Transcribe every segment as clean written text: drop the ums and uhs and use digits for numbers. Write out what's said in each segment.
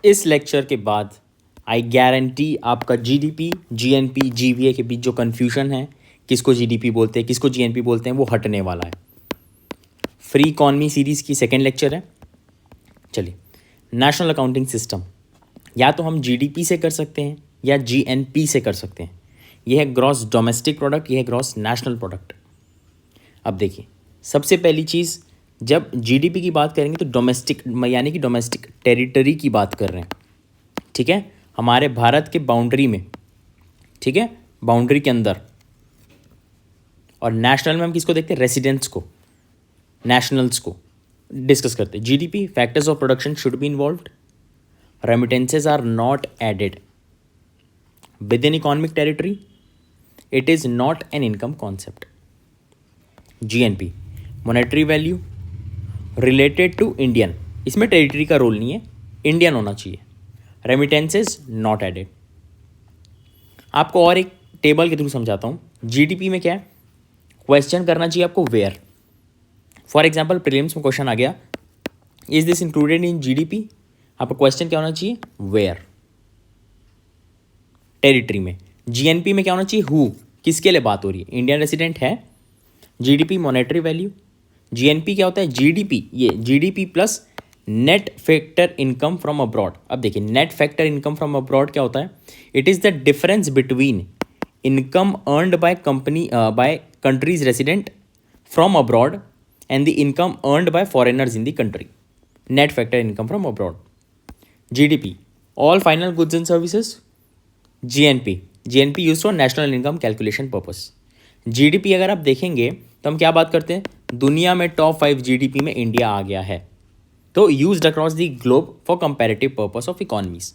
इस लेक्चर के बाद आई गारंटी आपका जीडीपी, जीएनपी, जीवीए के बीच जो कन्फ्यूजन है, किसको जीडीपी बोलते हैं, किसको जीएनपी बोलते हैं, वो हटने वाला है। फ्री इकॉनमी सीरीज़ की सेकेंड लेक्चर है। चलिए, नेशनल अकाउंटिंग सिस्टम या तो हम जीडीपी से कर सकते हैं या जीएनपी से कर सकते हैं। यह है ग्रॉस डोमेस्टिक प्रोडक्ट, यह है ग्रॉस नेशनल प्रोडक्ट। अब देखिए, सबसे पहली चीज़, जब जीडीपी की बात करेंगे तो डोमेस्टिक यानी कि डोमेस्टिक टेरिटरी की बात कर रहे हैं, ठीक है, हमारे भारत के बाउंड्री में, ठीक है, बाउंड्री के अंदर। और नेशनल में हम किसको देखते हैं? रेसिडेंट्स को, नेशनल्स को डिस्कस करते हैं। GDP, factors of production should be involved, remittances are not added with in economic territory, it is not an income concept. GNP, monetary value related to Indian, इसमें टेरिटरी का role नहीं है, Indian होना चाहिए। Remittances not added. आपको और एक table के थ्रू समझाता हूँ। जीडीपी में क्या है, क्वेश्चन करना चाहिए आपको वेयर। फॉर एग्जाम्पल प्रीलिम्स में क्वेश्चन आ गया, is this included in GDP, आपका क्वेश्चन क्या होना चाहिए? वेयर, टेरिटरी में। जीएनपी में क्या होना चाहिए? हु, किसके लिए बात हो रही है, इंडियन रेसिडेंट है। GDP monetary value. जीएनपी क्या होता है? जीडीपी, ये GDP plus net factor income from abroad. अब देखिए, net factor income from abroad क्या होता है? It is the difference between income earned by company by countries resident from abroad and the income earned by foreigners in the country. Net factor income from abroad. GDP, all final goods and services. GNP, GNP used for national income calculation purpose. GDP अगर आप देखेंगे तो हम क्या बात करते हैं? दुनिया में टॉप 5 GDP में इंडिया आ गया है, तो used across the globe for comparative purpose of economies.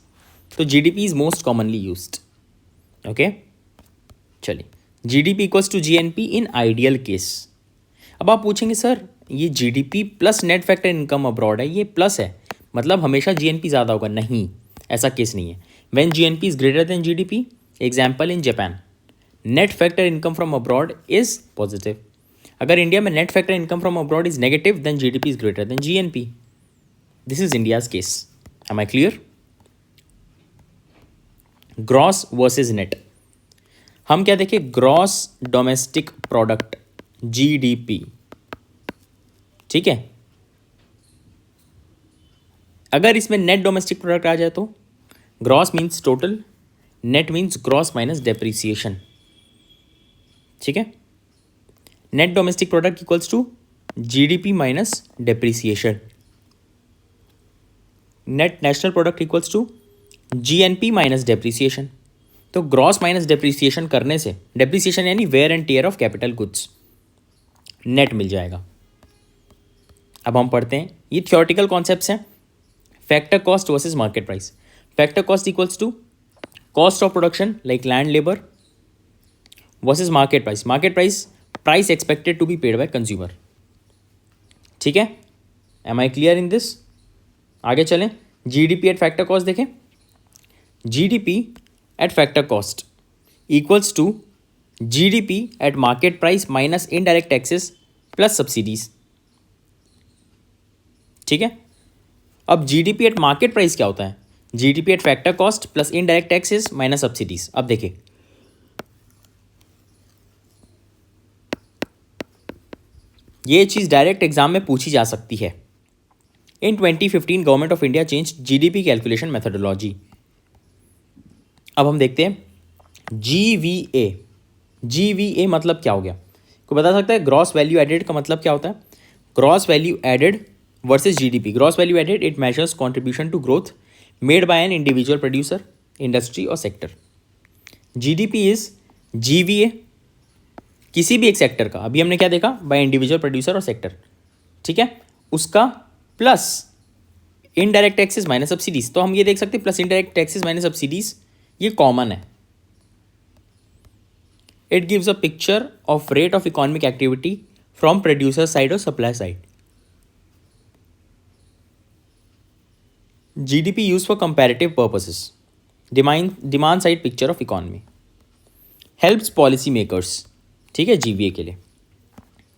तो GDP is most commonly used. Okay, चलिए, GDP equals to GNP in ideal case. अब आप पूछेंगे सर ये GDP plus net factor income abroad है, ये प्लस है, मतलब हमेशा जीएनपी ज़्यादा होगा? नहीं, ऐसा केस नहीं है। When GNP is greater than GDP, example in Japan, net factor income from abroad is positive. अगर इंडिया में net factor income from abroad is negative, then GDP is greater than GNP. This is India's case. Am I clear? Gross versus net, हम क्या देखें? Gross domestic product, GDP, ठीक है। अगर इसमें net domestic product आ जाए तो gross means total, net means gross minus depreciation, ठीक है। Net domestic product equals to GDP minus depreciation. Net national product equals to GNP minus depreciation. तो ग्रॉस माइनस डेप्रिसिएशन करने से, डेप्रिसिएशन यानी wear and tear of capital goods, net मिल जाएगा। अब हम पढ़ते हैं, ये थियोरेटिकल कॉन्सेप्ट्स हैं। Factor cost versus market price. Factor cost equals to cost of production like land, labour, versus market price. Market price, price expected to be paid by consumer, ठीक है। Am I clear in this? आगे चलें, GDP at factor cost देखें। GDP at factor cost equals to GDP at market price minus indirect taxes plus subsidies, ठीक है। अब GDP at market price क्या होता है? GDP at factor cost plus indirect taxes minus subsidies. अब देखिए, ये चीज डायरेक्ट एग्जाम में पूछी जा सकती है। इन 2015 government of India change GDP calculation methodology. अब हम देखते हैं जीवीए। जीवीए मतलब क्या हो गया? कोई बता सकता है? ग्रॉस वैल्यू एडेड का मतलब क्या होता है? Gross value added versus GDP. Gross value added, it measures contribution to growth made by an individual producer, industry or sector. GDP is GVA, किसी भी एक सेक्टर का, अभी हमने क्या देखा? बाय इंडिविजुअल प्रोड्यूसर और सेक्टर, ठीक है, उसका plus indirect taxes minus subsidies. तो हम ये देख सकते हैं plus indirect taxes minus subsidies, ये कॉमन है। It gives a picture of rate of economic activity from producer side और supply side. GDP used for comparative purposes. Demand side picture of economy. Helps policy makers. ठीक है, GVA के लिए।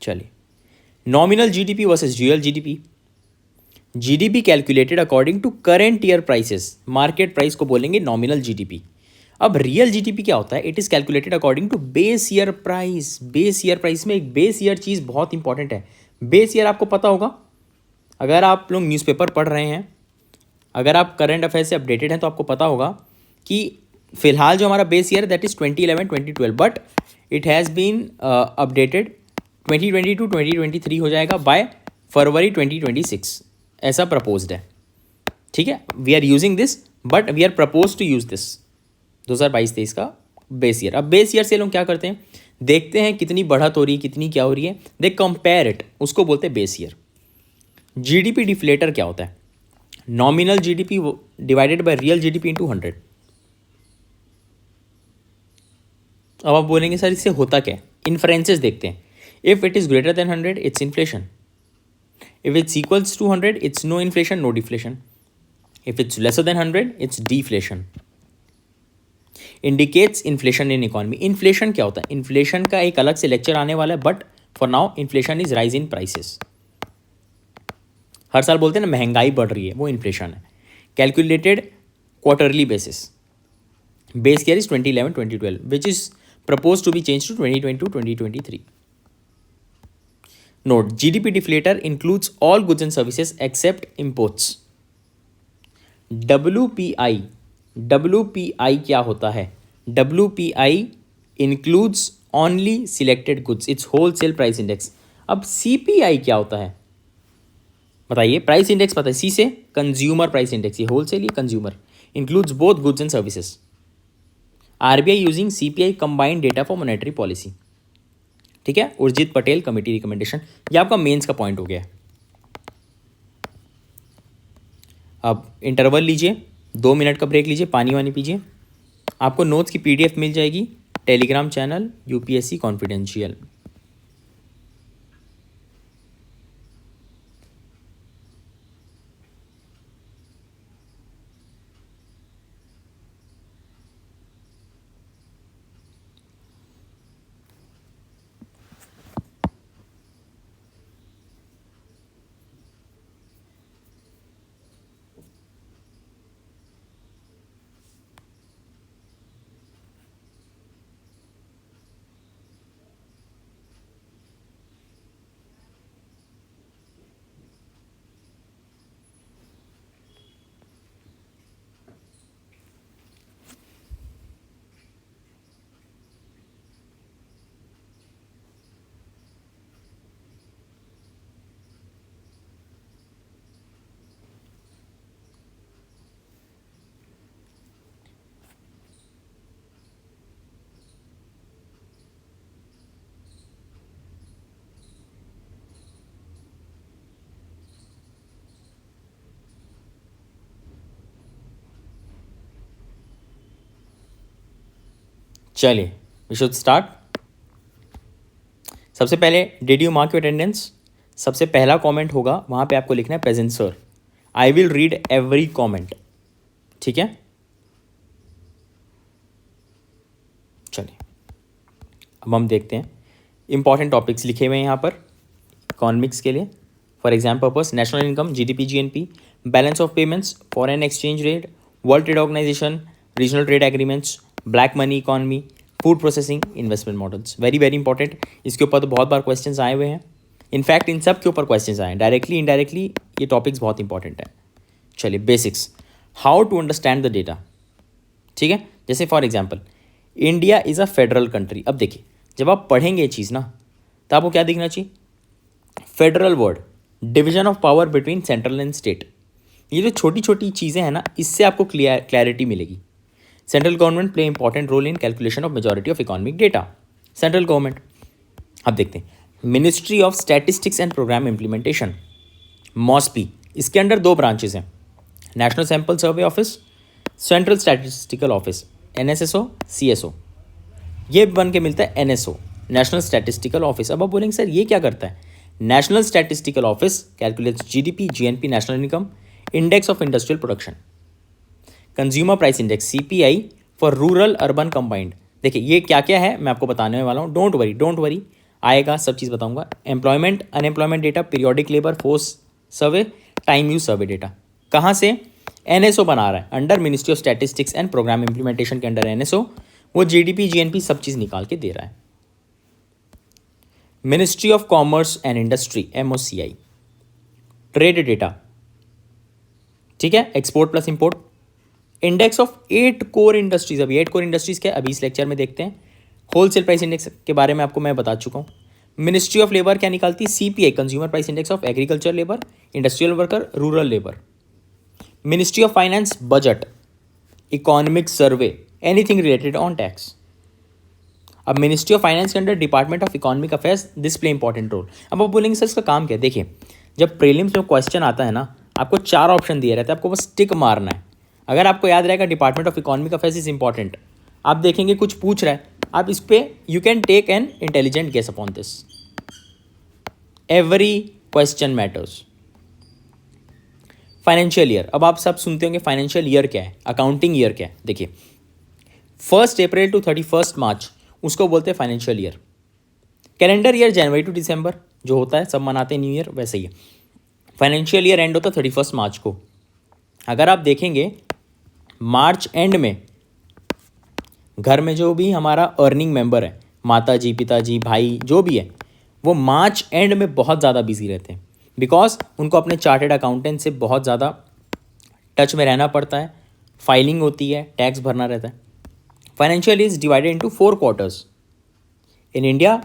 चलिए, nominal GDP versus real GDP। GDP calculated according to current year prices, market price को बोलेंगे nominal GDP. अब real GDP क्या होता है? It is calculated according to base year price. Base year price में एक बेस ईयर चीज़ बहुत important है। बेस ईयर आपको पता होगा, अगर आप लोग न्यूज़पेपर पढ़ रहे हैं, अगर आप करंट अफेयर से अपडेटेड हैं, तो आपको पता होगा कि फिलहाल जो हमारा base year that is 2011 2012, but it has been updated 2020 to 2023 हो जाएगा बाय फरवरी 2026, ऐसा प्रपोज्ड है। ठीक है, we are using this, but we are propose to use this 2022-23 का बेस ईयर। अब बेस ईयर से लोग क्या करते हैं, देखते हैं कितनी बढ़त हो रही है, कितनी क्या हो रही है, दे कंपेयर इट, उसको बोलते हैं बेस ईयर। जीडीपी डिफ्लेटर क्या होता है? Nominal GDP divided by real GDP into 100। अब आप बोलेंगे सर इससे होता क्या है? इन्फ्रेंसेस देखते हैं। If it is greater than 100 it's inflation, if it's equals to 100 it's no inflation no deflation, if it's lesser than 100 it's deflation. Indicates inflation in economy. Inflation क्या होता है? इन्फ्लेशन का एक अलग से लेक्चर आने वाला है, but for now inflation is rise in prices. हर साल बोलते हैं ना महंगाई बढ़ रही है, वो इन्फ्लेशन है। Calculated quarterly basis, base year is 2011 2012 which is propose to be change to 2020 to 2023। Note, GDP deflator includes all goods and services except imports. WPI, WPI क्या होता है? WPI includes only selected goods, it's wholesale price index. अब CPI क्या होता है बताइए? Price index पता है, सी से कंज्यूमर प्राइस इंडेक्स, ये होलसेल ये consumer, includes both goods and services. RBI using CPI combined data for monetary policy. ठीक है, उर्जित पटेल कमेटी रिकमेंडेशन। ये आपका मेंस का पॉइंट हो गया है। अब इंटरवल लीजिए, 2 मिनट का ब्रेक लीजिए, पानी वानी पीजिए। आपको नोट्स की PDF मिल जाएगी टेलीग्राम चैनल UPSC कॉन्फिडेंशियल। चलिए वी शुड स्टार्ट। सबसे पहले did you mark your attendance? सबसे पहला कमेंट होगा, वहाँ पे आपको लिखना है present sir. I will read every comment. ठीक है, चलिए अब हम देखते हैं। इंपॉर्टेंट टॉपिक्स लिखे हुए हैं यहाँ पर इकोनॉमिक्स के लिए। For exam purpose, national income, GDP GNP, balance of payments, foreign exchange rate, world trade organisation, regional trade agreements, black money economy, food processing, investment models. Very very important. इसके ऊपर तो बहुत बार क्वेश्चंस आए हुए हैं। In fact in सब के ऊपर क्वेश्चंस आए हैं डायरेक्टली इनडायरेक्टली। ये टॉपिक्स बहुत इंपॉर्टेंट है। चलिए basics, how to understand the data. ठीक है, जैसे for example India is a federal country. अब देखिए जब आप पढ़ेंगे ये चीज़ ना, तो आपको क्या दिखना चाहिए? Federal word, division of power between central and state. ये जो छोटी छोटी चीज़ें हैं ना, इससे आपको क्लैरिटी मिलेगी। Central government play important role in calculation of majority of economic data. Central government, अब देखते हैं ministry of statistics and programme implementation, MoSPI. इसके अंडर 2 ब्रांचेस हैं, national sample survey office, central statistical office, NSSO CSO। ये बन के मिलता है NSO, नेशनल स्टैटिस्टिकल ऑफिस। अब आप बोलेंगे सर ये क्या करता है? National statistical office calculates GDP GNP, national income, index of industrial production, consumer price index CPI for rural urban combined. देखिए ये क्या क्या है मैं आपको बताने वाला हूँ। डोंट वरी आएगा, सब चीज़ बताऊंगा। Employment unemployment data, periodic labour force survey, time use survey data. कहाँ से? एनएसओ बना रहा है, under ministry of statistics and programme implementation के अंडर एनएसओ, वो जीडीपी जीएनपी सब चीज़ निकाल के दे रहा है। Ministry of commerce and industry MOCI, trade data, ठीक है, export plus import, index of 8 core industries. अभी 8 कोर इंडस्ट्रीज क्या है अभी इस लेक्चर में देखते हैं। होलसेल प्राइस इंडेक्स के बारे में आपको मैं बता चुका हूँ। मिनिस्ट्री ऑफ लेबर क्या निकालती है? CPI, consumer price index of agriculture labour, industrial worker, rural labour. Ministry of finance budget, economic survey, anything related on tax. अब मिनिस्ट्री ऑफ फाइनेंस के under department of economic affairs, this play important role. अब आप बोलेंगे sir इसका काम क्या है? देखिए, जब प्रीलिम्स में क्वेश्चन आता है ना, आपको 4 ऑप्शन दिए रहते हैं, आपको बस टिक मारना है। अगर आपको याद रहेगा department of economic affairs is important, आप देखेंगे कुछ पूछ रहा है, आप इस पे you can take an intelligent guess upon this. Every question matters. Financial year, अब आप सब सुनते होंगे फाइनेंशियल ईयर क्या है, अकाउंटिंग ईयर क्या है। देखिए 1 अप्रैल टू 31 मार्च उसको बोलते हैं financial year. Calendar year January to December जो होता है, सब मनाते हैं न्यू ईयर, वैसे ही है। फाइनेंशियल ईयर एंड होता है 31 मार्च को। अगर आप देखेंगे मार्च एंड में घर में जो भी हमारा अर्निंग मेंबर है, माता जी, पिताजी, भाई, जो भी है, वो मार्च एंड में बहुत ज़्यादा बिजी रहते हैं, बिकॉज उनको अपने चार्टेड अकाउंटेंट से बहुत ज़्यादा टच में रहना पड़ता है, फाइलिंग होती है, टैक्स भरना रहता है। Financial is divided into 4 quarters. In India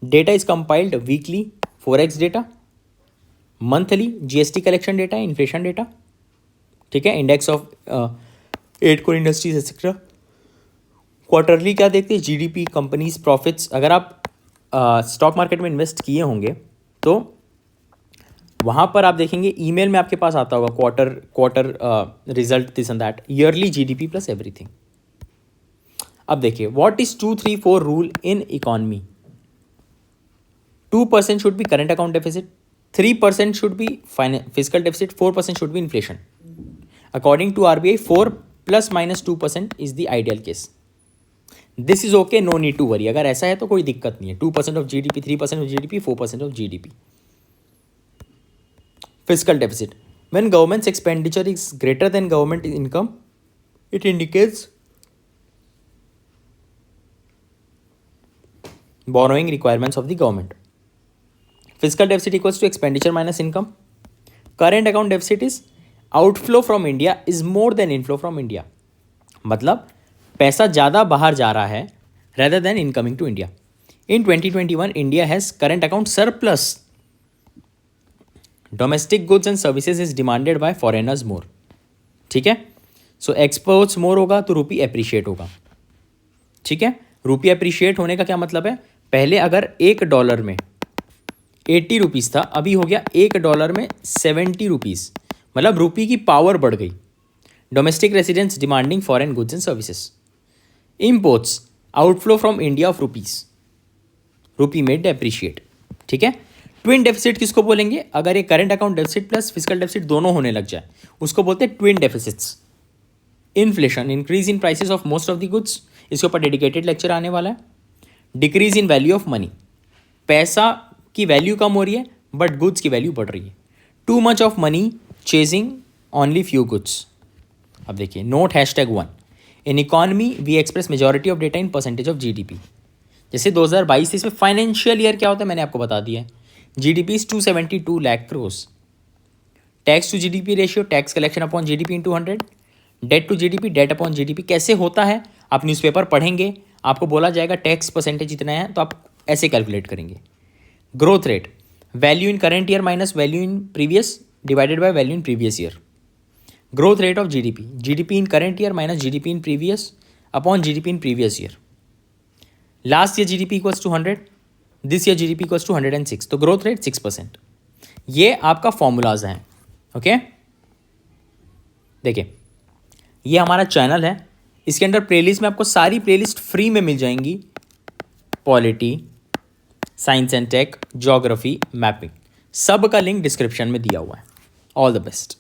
data is compiled weekly, forex data, monthly GST collection data, inflation data, ठीक है, index of 8 core industries etcetera. Quarterly क्या देखते हैं? GDP, companies profits. अगर आप स्टॉक मार्केट में इन्वेस्ट किए होंगे तो वहाँ पर आप देखेंगे ईमेल में आपके पास आता होगा quarter result this and that, yearly GDP plus everything. अब देखिए what is 2, 3, 4 rule in economy. 2% should be current account deficit, 3% should be physical deficit, 4% should be inflation. According to RBI 4 ± 2% is the ideal case. This is okay, no need to worry. अगर ऐसा है तो कोई दिक्कत नहीं है। 2% of GDP, 3% of GDP, 4% of GDP. Physical deficit, when governments expenditure is greater then government income, it indicates borrowing requirements of the government. Fiscal deficit equals to expenditure minus income. Current account deficit is outflow from India is more than inflow from India. मतलब पैसा ज़्यादा बाहर जा रहा है rather than incoming to India. In 2021, India has current account surplus. Domestic goods and services is demanded by foreigners more. ठीक है, so exports more होगा तो रुपी एप्रिशिएट होगा। ठीक है, रुपी एप्रिशिएट होने का क्या मतलब है? पहले अगर $1 में 80 रुपीज़ था, अभी हो गया $1 में 70 रुपीज़, मतलब रुपी की पावर बढ़ गई। Domestic residents demanding foreign goods and services. Imports outflow from India of rupees, rupee made depreciate. ठीक है, ट्विन डेफिसिट किसको बोलेंगे? अगर ये current account deficit plus physical deficit दोनों होने लग जाए उसको बोलते हैं twin deficits. Inflation, increase in prices of most of the goods, इसके ऊपर डेडिकेटेड लेक्चर आने वाला है। Decrease in value of money, पैसा की वैल्यू कम हो रही है बट गुड्स की वैल्यू बढ़ रही है। Too much of money chasing only few goods. अब देखिए note #1, in economy we express majority of data in percentage of GDP. जैसे 2022 इसमें फाइनेंशियल ईयर क्या होता है मैंने आपको बता दिया है। GDP is 272 lakh crores. Tax to GDP ratio, tax collection upon GDP in 200। Debt to GDP, debt upon GDP कैसे होता है आप न्यूज़पेपर पढ़ेंगे, आपको बोला जाएगा टैक्स परसेंटेज इतना है तो आप ऐसे कैलकुलेट करेंगे। Growth rate, value in current year minus value in previous divided by value in previous year. Growth rate of GDP, GDP in current year minus GDP in previous upon GDP in previous year. Last year GDP equals to 100, this year GDP equals to 106, तो growth rate 6%। ये आपका formulas हैं। Okay, देखिए ये हमारा channel है, इसके अंदर प्लेलिस्ट में आपको सारी प्लेलिस्ट फ्री में मिल जाएंगी। Polity, science and tech, geography, mapping, सब का लिंक डिस्क्रिप्शन में दिया हुआ है। All the best.